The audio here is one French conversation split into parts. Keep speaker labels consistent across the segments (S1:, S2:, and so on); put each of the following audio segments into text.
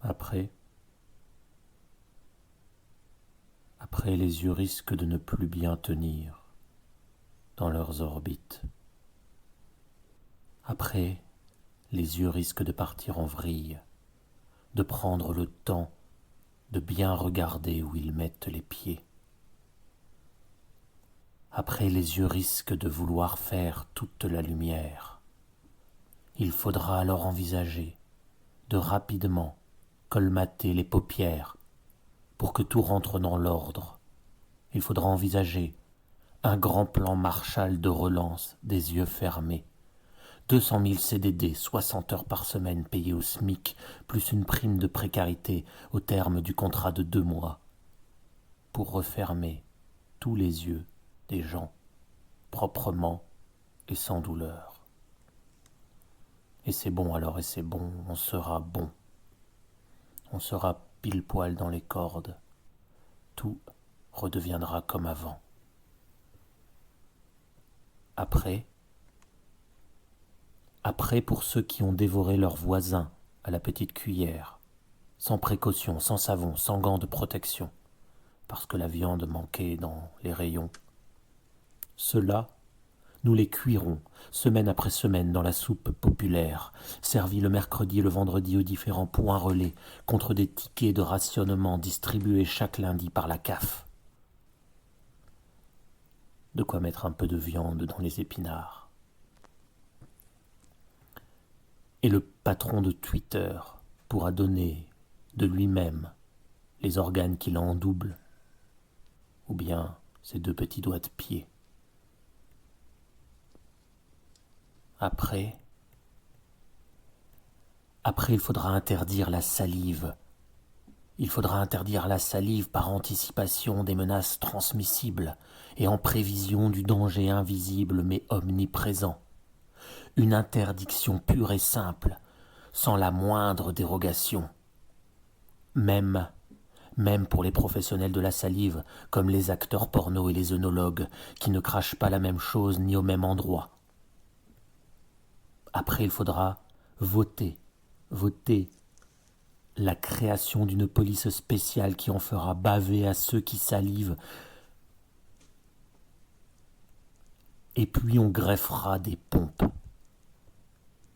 S1: Après, les yeux risquent de ne plus bien tenir dans leurs orbites. Après, les yeux risquent de partir en vrille, de prendre le temps de bien regarder où ils mettent les pieds. Après, les yeux risquent de vouloir faire toute la lumière. Il faudra alors envisager de rapidement colmater les paupières pour que tout rentre dans l'ordre. Il faudra envisager un grand plan Marshall de relance des yeux fermés. 200 000 CDD, 60 heures par semaine payées au SMIC, plus une prime de précarité au terme du contrat de 2 mois, pour refermer tous les yeux des gens, proprement et sans douleur. Et c'est bon alors, et c'est bon, on sera bon. On sera pile poil dans les cordes. Tout redeviendra comme avant. Après pour ceux qui ont dévoré leurs voisins à la petite cuillère, sans précaution, sans savon, sans gants de protection, parce que la viande manquait dans les rayons. Ceux-là, nous les cuirons, semaine après semaine, dans la soupe populaire, servie le mercredi et le vendredi aux différents points relais, contre des tickets de rationnement distribués chaque lundi par la CAF. De quoi mettre un peu de viande dans les épinards. Et le patron de Twitter pourra donner de lui-même les organes qu'il a en double, ou bien ses 2 petits doigts de pied. Après, il faudra interdire la salive. Il faudra interdire la salive par anticipation des menaces transmissibles et en prévision du danger invisible mais omniprésent. Une interdiction pure et simple, sans la moindre dérogation. Même pour les professionnels de la salive, comme les acteurs porno et les œnologues, qui ne crachent pas la même chose ni au même endroit. Après, il faudra voter la création d'une police spéciale qui en fera baver à ceux qui salivent. Et puis on greffera des pompes.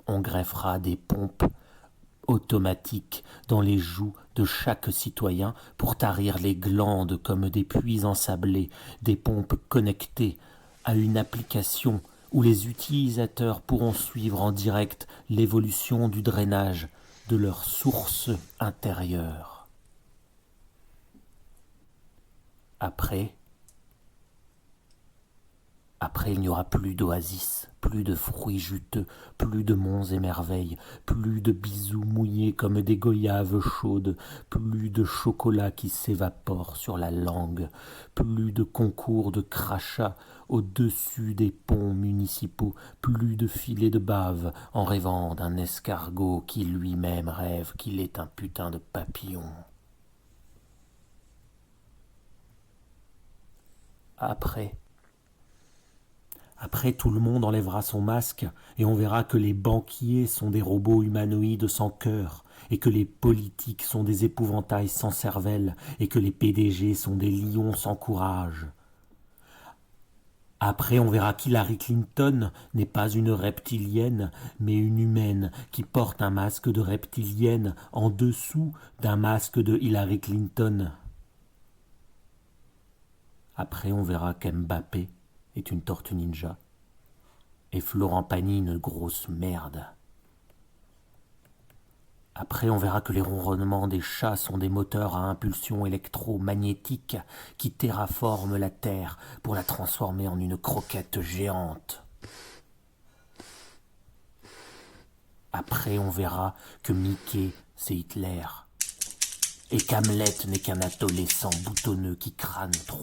S1: On greffera des pompes automatiques dans les joues de chaque citoyen pour tarir les glandes comme des puits ensablés, des pompes connectées à une application où les utilisateurs pourront suivre en direct l'évolution du drainage de leur source intérieure. Après, il n'y aura plus d'oasis, plus de fruits juteux, plus de monts et merveilles, plus de bisous mouillés comme des goyaves chaudes, plus de chocolat qui s'évapore sur la langue, plus de concours de crachats au-dessus des ponts municipaux, plus de filets de bave en rêvant d'un escargot qui lui-même rêve qu'il est un putain de papillon. Après, tout le monde enlèvera son masque et on verra que les banquiers sont des robots humanoïdes sans cœur et que les politiques sont des épouvantails sans cervelle et que les PDG sont des lions sans courage. Après, on verra qu'Hillary Clinton n'est pas une reptilienne, mais une humaine qui porte un masque de reptilienne en dessous d'un masque de Hillary Clinton. Après, on verra qu'Mbappé est une tortue ninja et Florent Pagny une grosse merde. Après, on verra que les ronronnements des chats sont des moteurs à impulsion électromagnétique qui terraforment la Terre pour la transformer en une croquette géante. Après, on verra que Mickey, c'est Hitler, et qu'Hamlet n'est qu'un adolescent boutonneux qui crâne trop.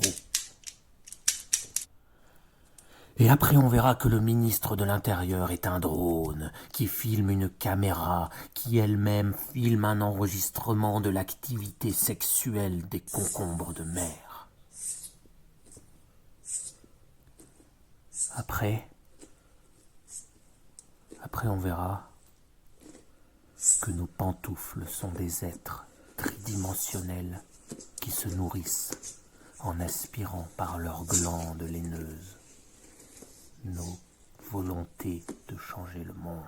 S1: Et après on verra que le ministre de l'Intérieur est un drone qui filme une caméra qui elle-même filme un enregistrement de l'activité sexuelle des concombres de mer. Après on verra que nos pantoufles sont des êtres tridimensionnels qui se nourrissent en aspirant par leurs glandes laineuses nos volontés de changer le monde.